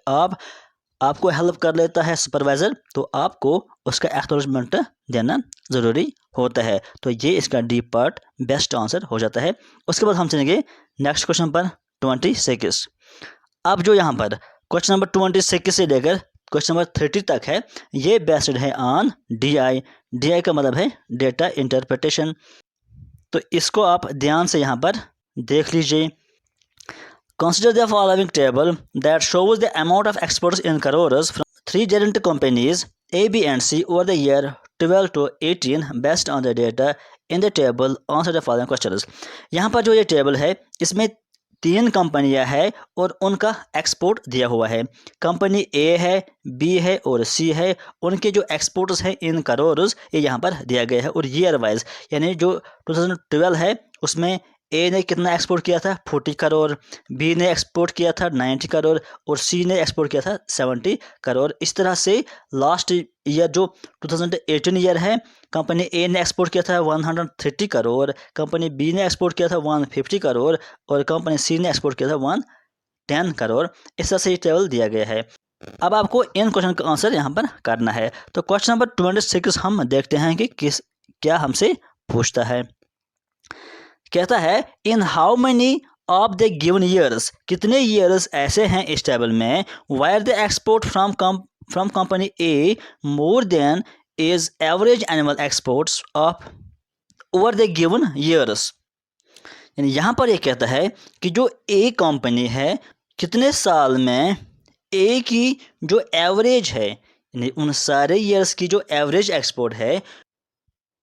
आपको हेल्प कर लेता है सुपरवाइज़र, तो आपको उसका एक्नॉलेजमेंट देना ज़रूरी होता है। तो ये इसका डी पार्ट बेस्ट आंसर हो जाता है। उसके बाद हम चलेंगे नेक्स्ट क्वेश्चन पर 26। अब जो यहाँ पर क्वेश्चन नंबर 26 से लेकर क्वेश्चन नंबर 30 तक है, ये बेस्ड है ऑन DI का मतलब है डेटा इंटरप्रिटेशन। तो इसको आप ध्यान से यहाँ पर देख लीजिए। Consider the following table that shows the amount of exports in crores from 3 giant companies A, B and C over the year 12 to 18 based on the data in the table. Answer the following questions. यहाँ पर जो ये table है इसमें 3 कंपनियां हैं और उनका एक्सपोर्ट दिया हुआ है। कंपनी ए है, बी है और सी है। उनके जो एक्सपोर्ट्स हैं इन करोर्स ये यहाँ पर दिया गया है और ईयर वाइज, यानी जो 2012 है उसमें ए ने कितना एक्सपोर्ट किया था 40 करोड़, बी ने एक्सपोर्ट किया था 90 करोड़ और सी ने एक्सपोर्ट किया था 70 करोड़। इस तरह से लास्ट ईयर जो 2018 ईयर है, कंपनी ए ने एक्सपोर्ट किया था 130 करोड़, कंपनी बी ने एक्सपोर्ट किया था 150 करोड़ और कंपनी सी ने एक्सपोर्ट किया था 110 करोड़। इस तरह से टेबल दिया गया है। अब आपको इन क्वेश्चन का आंसर यहाँ पर करना है। तो क्वेश्चन नंबर 26 हम देखते हैं कि क्या हमसे पूछता है। कहता है in how many of the given years, कितने ईयर्स ऐसे हैं इस टेबल में wire the export from company A more than is average annual exports of over the given years. यानी यहाँ पर ये कहता है कि जो ए कंपनी है कितने साल में ए की जो एवरेज है, यानी उन सारे ईयर्स की जो एवरेज एक्सपोर्ट है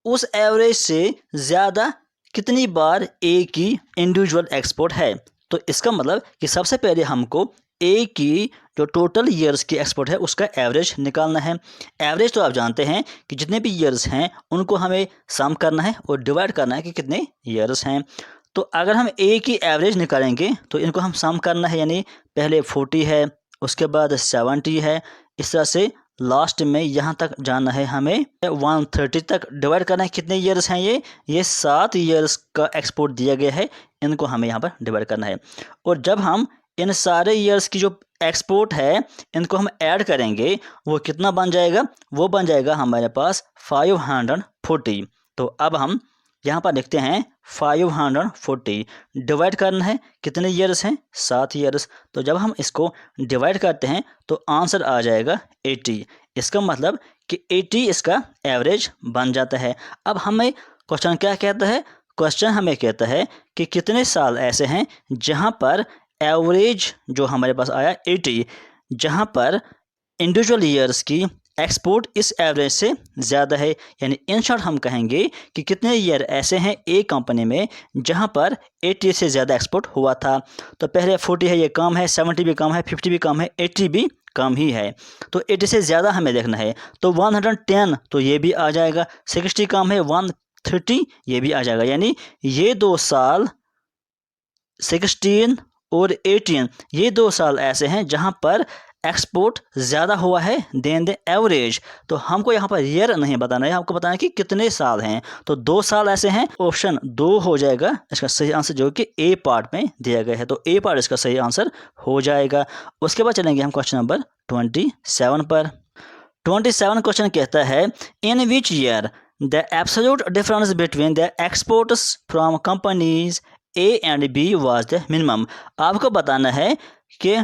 उस एवरेज से ज़्यादा कितनी बार ए की इंडिविजुअल एक्सपोर्ट है। तो इसका मतलब कि सबसे पहले हमको ए की जो टोटल ईयर्स की एक्सपोर्ट है उसका एवरेज निकालना है। एवरेज तो आप जानते हैं कि जितने भी ईयर्स हैं उनको हमें सम करना है और डिवाइड करना है कि कितने ईयर्स हैं। तो अगर हम ए की एवरेज निकालेंगे तो इनको हम सम करना है, यानी पहले 40 है, उसके बाद 70 है, इस तरह से लास्ट में यहाँ तक जाना है हमें 130 तक। डिवाइड करना है कितने ईयर्स हैं ये 7 ईयर्स का एक्सपोर्ट दिया गया है, इनको हमें यहाँ पर डिवाइड करना है। और जब हम इन सारे ईयर्स की जो एक्सपोर्ट है इनको हम ऐड करेंगे वो कितना बन जाएगा, वो बन जाएगा हमारे पास 540। तो अब हम यहाँ पर लिखते हैं 540, डिवाइड करना है कितने ईयर्स हैं 7 ईयर्स। तो जब हम इसको डिवाइड करते हैं तो आंसर आ जाएगा 80। इसका मतलब कि 80 इसका एवरेज बन जाता है। अब हमें क्वेश्चन क्या कहता है, क्वेश्चन हमें कहता है कि कितने साल ऐसे हैं जहाँ पर एवरेज जो हमारे पास आया 80, जहाँ पर इंडिविजुअल ईयर्स की एक्सपोर्ट इस एवरेज से ज़्यादा है। यानी इन शॉर्ट हम कहेंगे कि कितने ईयर ऐसे हैं ए कंपनी में जहां पर 80 से ज़्यादा एक्सपोर्ट हुआ था। तो पहले 40 है, ये कम है, 70 भी कम है, 50 भी कम है, 80 भी कम ही है। तो 80 से ज़्यादा हमें देखना है तो 110 तो ये भी आ जाएगा, 60 कम है 130 ये भी आ जाएगा। यानी ये 2 साल 16 और 18 ये 2 साल ऐसे हैं जहां पर एक्सपोर्ट ज़्यादा हुआ है देन द एवरेज। तो हमको यहाँ पर ईयर नहीं बताना है, हमको बताना है कि कितने साल हैं। तो 2 साल ऐसे हैं, ऑप्शन 2 हो जाएगा इसका सही आंसर, जो कि ए पार्ट में दिया गया है। तो ए पार्ट इसका सही आंसर हो जाएगा। उसके बाद चलेंगे हम क्वेश्चन नंबर 27 पर। 27 क्वेश्चन कहता है in which year the absolute difference between the exports from companies A and B was the minimum. आपको बताना है कि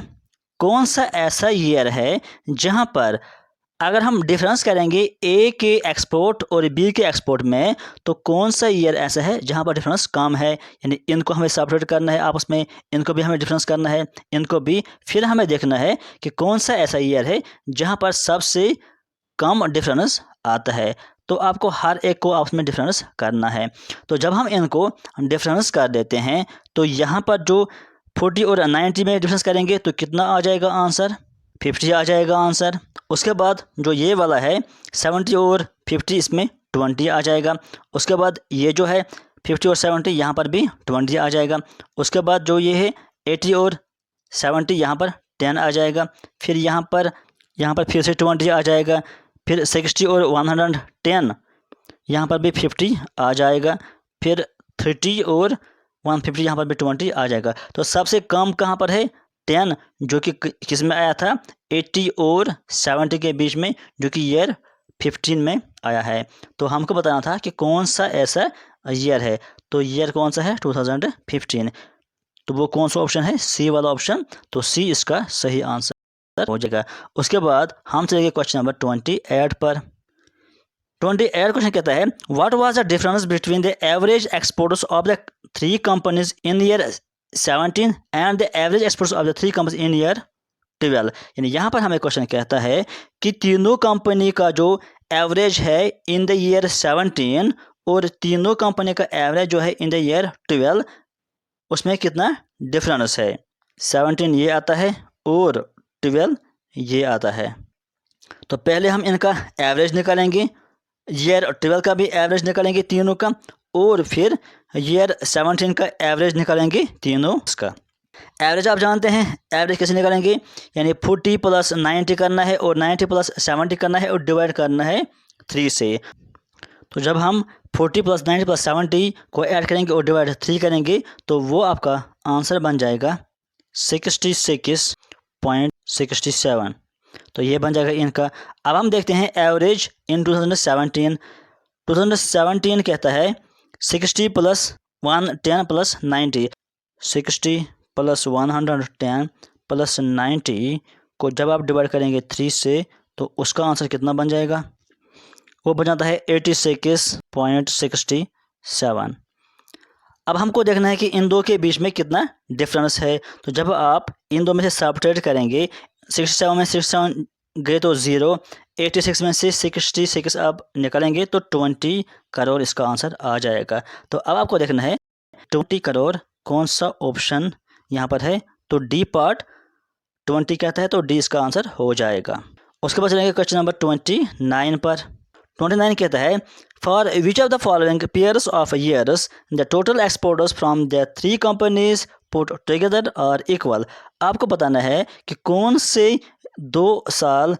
कौन सा ऐसा ईयर है जहां पर अगर हम डिफरेंस करेंगे ए के एक्सपोर्ट और बी के एक्सपोर्ट में तो कौन सा ईयर ऐसा है जहां पर डिफरेंस कम है। यानी इनको हमें सेपरेट करना है आपस में, इनको भी हमें डिफरेंस करना है, इनको भी। फिर हमें देखना है कि कौन सा ऐसा ईयर है जहां पर सबसे कम डिफरेंस आता है। तो आपको हर एक को आपस में डिफरेंस करना है। तो जब हम इनको डिफरेंस कर देते हैं तो यहाँ पर जो 40 और 90 में डिफरेंस करेंगे तो कितना आ जाएगा आंसर, 50 आ जाएगा आंसर। उसके बाद जो ये वाला है 70 और 50 इसमें 20 आ जाएगा। उसके बाद ये जो है 50 और 70 यहाँ पर भी 20 आ जाएगा। उसके बाद जो ये है 80 और 70 यहाँ पर 10 आ जाएगा। फिर यहाँ पर फिर से 20 आ जाएगा। फिर 60 और 110 यहाँ पर भी 50 आ जाएगा। फिर 30 और 150 यहाँ पर भी 20 आ जाएगा। तो सबसे कम कहाँ पर है 10, जो कि किस में आया था 80 और 70 के बीच में, जो कि ईयर 15 में आया है। तो हमको बताना था कि कौन सा ऐसा ईयर है। तो ईयर कौन सा है 2015। तो वो कौन सा ऑप्शन है, सी वाला ऑप्शन। तो सी इसका सही आंसर हो जाएगा। उसके बाद हम चलेंगे क्वेश्चन नंबर 28 पर। 28 क्वेश्चन कहता है what was the difference between the average exports of the 3 companies in year 17 and the average exports of the 3 companies in year 12। यानी यहाँ पर हमें क्वेश्चन कहता है कि तीनों कंपनी का जो एवरेज है इन द ईयर 17 और तीनों कंपनी का एवरेज जो है इन द ईयर 12 उसमें कितना डिफरेंस है। 17 ये आता है और 12 ये आता है। तो पहले हम इनका एवरेज निकालेंगे, ईयर 12 का भी एवरेज निकालेंगे तीनों का, और फिर ईयर 17 का एवरेज निकालेंगे तीनों का। एवरेज आप जानते हैं, एवरेज कैसे निकालेंगे, यानी 40 + 90 करना है और 90 + 70 करना है और डिवाइड करना है 3 से। तो जब हम 40 + 90 + 70 को ऐड करेंगे और डिवाइड 3 करेंगे तो वो आपका आंसर बन जाएगा 66.67। तो ये बन जाएगा इनका। अब हम देखते हैं एवरेज इन 2017। 2017 कहता है 60 + 110 + 90, 60 + 110 + 90 को जब आप डिवाइड करेंगे 3 से तो उसका आंसर कितना बन जाएगा, वो बन जाता है 86.67। अब हमको देखना है कि इन दो के बीच में कितना डिफरेंस है। तो जब आप इन दो में से सब्ट्रैक्ट करेंगे, 67 में 67 गए तो 0, 86 में से 66 आप निकालेंगे तो 20 करोड़ इसका आंसर आ जाएगा। तो अब आपको देखना है 20 करोड़ कौन सा ऑप्शन यहाँ पर है। तो डी पार्ट 20 कहता है तो डी इसका आंसर हो जाएगा। उसके बाद चलेंगे क्वेश्चन नंबर 29 पर। 29 कहता है for which of the following pairs of years the total exporters from the 3 companies put together are equal. आपको बताना है कि कौन से 2 साल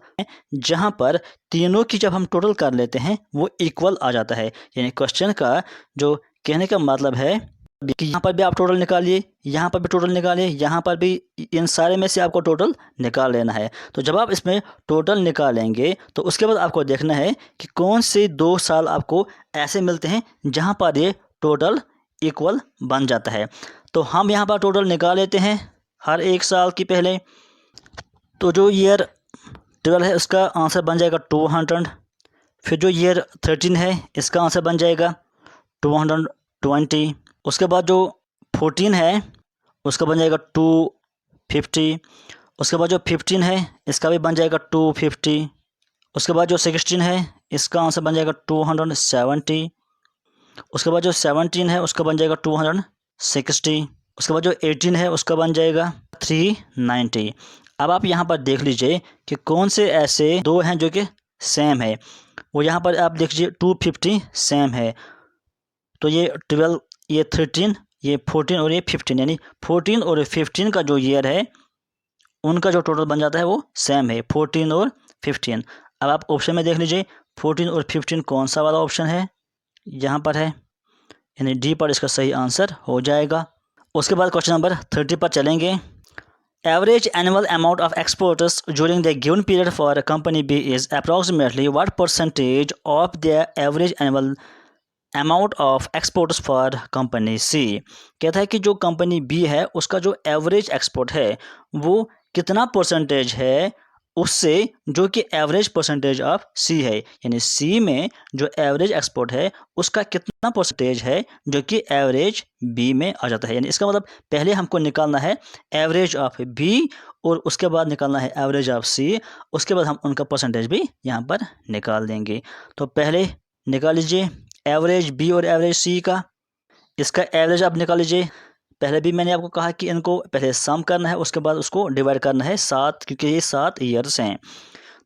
जहां पर तीनों की जब हम टोटल कर लेते हैं वो इक्वल आ जाता है। यानी क्वेश्चन का जो कहने का मतलब है कि यहाँ पर भी आप टोटल निकालिए, यहाँ पर भी टोटल निकालिए, यहाँ पर भी, इन सारे में से आपको टोटल निकाल लेना है। तो जब आप इसमें टोटल निकालेंगे तो उसके बाद आपको देखना है कि कौन से 2 साल आपको ऐसे मिलते हैं जहाँ पर ये टोटल इक्वल बन जाता है। तो हम यहाँ पर टोटल निकाल लेते हैं हर एक साल की पहले। तो जो ईयर 12 है उसका आंसर बन जाएगा 200। फिर जो ईयर 13 है इसका आंसर बन जाएगा 220। उसके बाद जो 14 है उसका बन जाएगा 250। उसके बाद जो 15 है इसका भी बन जाएगा 250। उसके बाद जो 16 है इसका आंसर बन जाएगा 270। उसके बाद जो 17 है उसका बन जाएगा 260। उसके बाद जो 18 है उसका बन जाएगा 390। अब आप यहाँ पर देख लीजिए कि कौन से ऐसे 2 हैं जो कि सेम है। वो यहाँ पर आप देख लीजिए 250 सेम है। तो ये 12, ये 13, ये 14 और ये 15, यानी 14 और 15 का जो ईयर है उनका जो टोटल बन जाता है वो सेम है, 14 और 15। अब आप ऑप्शन में देख लीजिए 14 और 15 कौन सा वाला ऑप्शन है, यहाँ पर है, यानी डी पर इसका सही आंसर हो जाएगा। उसके बाद क्वेश्चन नंबर 30 पर चलेंगे। Average annual amount of exporters during the given period for company B is approximately what percentage of the average annual amount of exports for company C. कहता है कि जो कंपनी बी है उसका जो एवरेज एक्सपोर्ट है वो कितना परसेंटेज है उससे जो कि एवरेज परसेंटेज ऑफ सी है, यानी सी में जो एवरेज एक्सपोर्ट है उसका कितना परसेंटेज है जो कि एवरेज बी में आ जाता है। यानी इसका मतलब पहले हमको निकालना है एवरेज ऑफ बी और उसके बाद निकालना है एवरेज ऑफ सी, उसके बाद हम उनका परसेंटेज भी यहाँ पर निकाल देंगे। तो पहले निकाल लीजिए एवरेज बी और एवरेज सी का। इसका एवरेज आप निकाल लीजिए। पहले भी मैंने आपको कहा कि इनको पहले सम करना है उसके बाद उसको डिवाइड करना है 7, क्योंकि ये 7 ईयर्स हैं।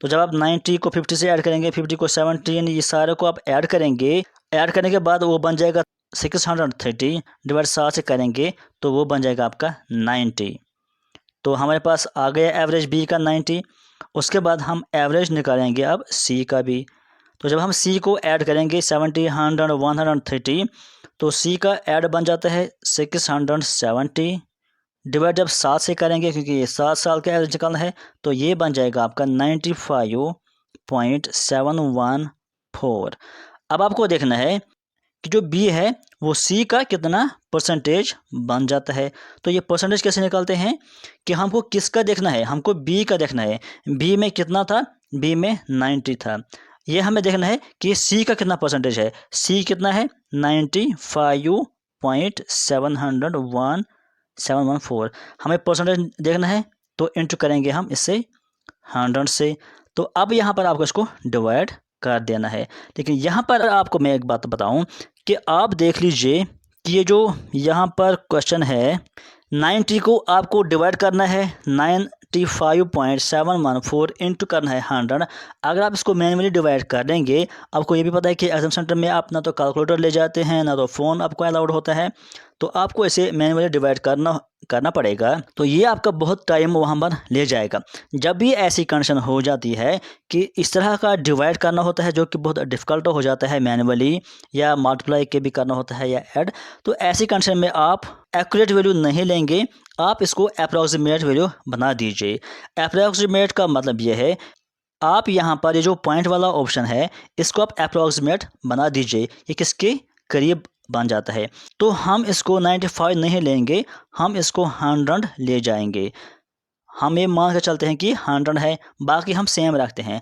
तो जब आप 90 को 50 से ऐड करेंगे, 50 को 17, ये सारे को आप ऐड करेंगे, ऐड करने के बाद वो बन जाएगा 630, डिवाइड 7 से करेंगे तो वो बन जाएगा आपका 90। तो हमारे पास आ गया एवरेज बी का 90। उसके बाद हम एवरेज निकालेंगे अब सी का भी। तो जब हम सी को ऐड करेंगे 70, 100, 130, तो सी का ऐड बन जाता है 670, डिवाइड जब 7 से करेंगे क्योंकि ये 7 साल का एवरेज निकालना है तो ये बन जाएगा आपका 95.714। अब आपको देखना है कि जो बी है वो सी का कितना परसेंटेज बन जाता है। तो ये परसेंटेज कैसे निकालते हैं कि हमको किसका देखना है, हमको बी का देखना है। बी में कितना था, बी में 90 था। ये हमें देखना है कि सी का कितना परसेंटेज है। सी कितना है 95.714 हमें परसेंटेज देखना है। तो इंटू करेंगे हम इससे 100 से। तो अब यहाँ पर आपको इसको डिवाइड कर देना है। लेकिन यहाँ पर आपको मैं एक बात बताऊँ कि आप देख लीजिए कि ये जो यहाँ पर क्वेश्चन है 90 को आपको डिवाइड करना है 95.714 इंटू करना है 100। अगर आप इसको मैनुअली डिवाइड कर देंगे, आपको ये भी पता है कि एग्जाम सेंटर में आप ना तो कैलकुलेटर ले जाते हैं ना तो फ़ोन आपको अलाउड होता है, तो आपको इसे मैनुअली डिवाइड करना पड़ेगा। तो ये आपका बहुत टाइम वहाँ पर ले जाएगा। जब भी ऐसी कंडीशन हो जाती है कि इस तरह का डिवाइड करना होता है जो कि बहुत डिफ़िकल्ट हो जाता है मैनुअली, या मल्टीप्लाई के भी करना होता है या ऐड, तो ऐसी कंडीशन में आप एक्यूरेट वैल्यू नहीं लेंगे, आप इसको अप्रॉक्सीमेट वैल्यू बना दीजिए। अप्रॉक्सीमेट का मतलब ये है, आप यहाँ पर ये जो पॉइंट वाला ऑप्शन है इसको आप अप्रॉक्सीमेट बना दीजिए, ये किसके करीब बन जाता है। तो हम इसको 95 नहीं लेंगे, हम इसको 100 ले जाएंगे। हम ये मान के चलते हैं कि 100 है, बाकी हम सेम रखते हैं।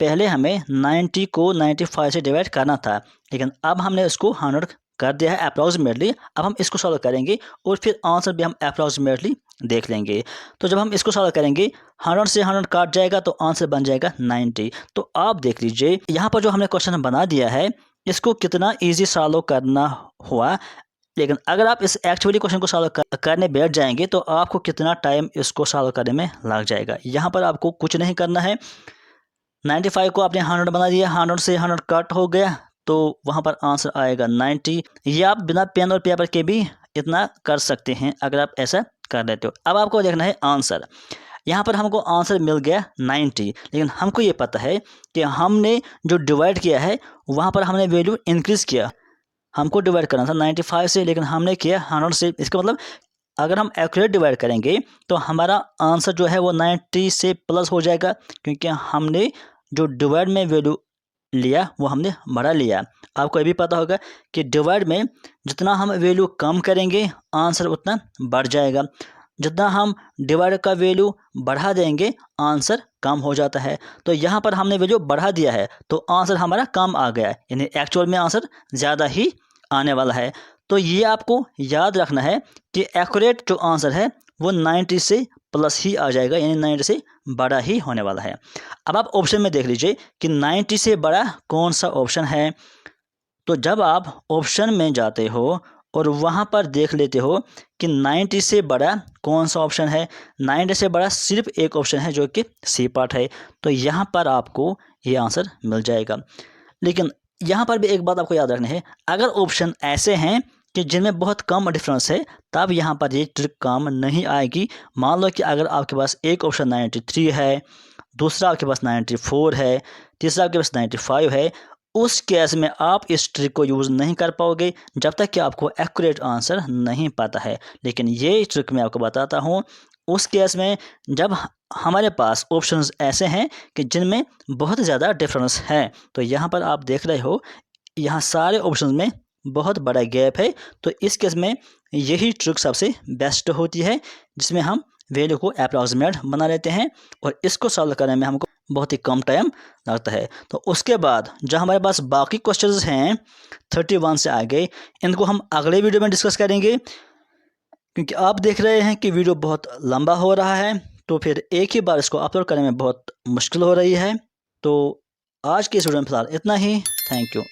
पहले हमें 90 को 95 से डिवाइड करना था, लेकिन अब हमने इसको 100 कर दिया है अप्रॉक्सीमेटली। अब हम इसको सॉल्व करेंगे और फिर आंसर भी हम अप्रॉक्सीमेटली देख लेंगे। तो जब हम इसको सॉल्व करेंगे 100 से 100 काट जाएगा तो आंसर बन जाएगा 90। तो आप देख लीजिए यहाँ पर जो हमने क्वेश्चन बना दिया है इसको कितना ईजी सॉल्व करना हुआ, लेकिन अगर आप इस एक्चुअली क्वेश्चन को सॉल्व करने बैठ जाएंगे तो आपको कितना टाइम इसको सॉल्व करने में लग जाएगा। यहाँ पर आपको कुछ नहीं करना है, 95 को आपने 100 बना दिया, 100 से 100 कट हो गया तो वहाँ पर आंसर आएगा 90। ये आप बिना पेन और पेपर के भी इतना कर सकते हैं अगर आप ऐसा कर लेते हो। अब आपको देखना है आंसर। यहाँ पर हमको आंसर मिल गया 90, लेकिन हमको ये पता है कि हमने जो डिवाइड किया है वहाँ पर हमने वैल्यू इंक्रीज़ किया। हमको डिवाइड करना था 95 से, लेकिन हमने किया 100 से। इसका मतलब अगर हम एक्यूरेट डिवाइड करेंगे तो हमारा आंसर जो है वो 90 से प्लस हो जाएगा, क्योंकि हमने जो डिवाइड में वैल्यू लिया वो हमने बड़ा लिया। आपको ये भी पता होगा कि डिवाइड में जितना हम वैल्यू कम करेंगे आंसर उतना बढ़ जाएगा, जितना हम डिवाइड का वैल्यू बढ़ा देंगे आंसर कम हो जाता है। तो यहाँ पर हमने वैल्यू बढ़ा दिया है तो आंसर हमारा कम आ गया है, यानी एक्चुअल में आंसर ज़्यादा ही आने वाला है। तो ये आपको याद रखना है कि एक्यूरेट जो आंसर है वो 90 से प्लस ही आ जाएगा, यानी 90 से बड़ा ही होने वाला है। अब आप ऑप्शन में देख लीजिए कि 90 से बड़ा कौन सा ऑप्शन है। तो जब आप ऑप्शन में जाते हो और वहाँ पर देख लेते हो कि 90 से बड़ा कौन सा ऑप्शन है, 90 से बड़ा सिर्फ एक ऑप्शन है जो कि सी पार्ट है, तो यहाँ पर आपको ये आंसर मिल जाएगा। लेकिन यहाँ पर भी एक बात आपको याद रखनी है, अगर ऑप्शन ऐसे हैं कि जिनमें बहुत कम डिफरेंस है तब यहाँ पर ये ट्रिक काम नहीं आएगी। मान लो कि अगर आपके पास एक ऑप्शन 93 है, दूसरा आपके पास 94 है, तीसरा आपके पास 95 है, उस केस में आप इस ट्रिक को यूज़ नहीं कर पाओगे जब तक कि आपको एक्यूरेट आंसर नहीं पता है। लेकिन ये ट्रिक मैं आपको बताता हूँ उस केस में जब हमारे पास ऑप्शंस ऐसे हैं कि जिनमें बहुत ज़्यादा डिफरेंस है। तो यहाँ पर आप देख रहे हो यहाँ सारे ऑप्शंस में बहुत बड़ा गैप है, तो इस केस में यही ट्रिक सबसे बेस्ट होती है जिसमें हम वैल्यू को अप्रॉक्सीमेट बना लेते हैं और इसको सॉल्व करने में हमको बहुत ही कम टाइम लगता है। तो उसके बाद जो हमारे पास बाकी क्वेश्चंस हैं 31 से आगे, इनको हम अगले वीडियो में डिस्कस करेंगे, क्योंकि आप देख रहे हैं कि वीडियो बहुत लंबा हो रहा है तो फिर एक ही बार इसको अपलोड करने में बहुत मुश्किल हो रही है। तो आज की इस वीडियो में फिलहाल इतना ही। Thank you.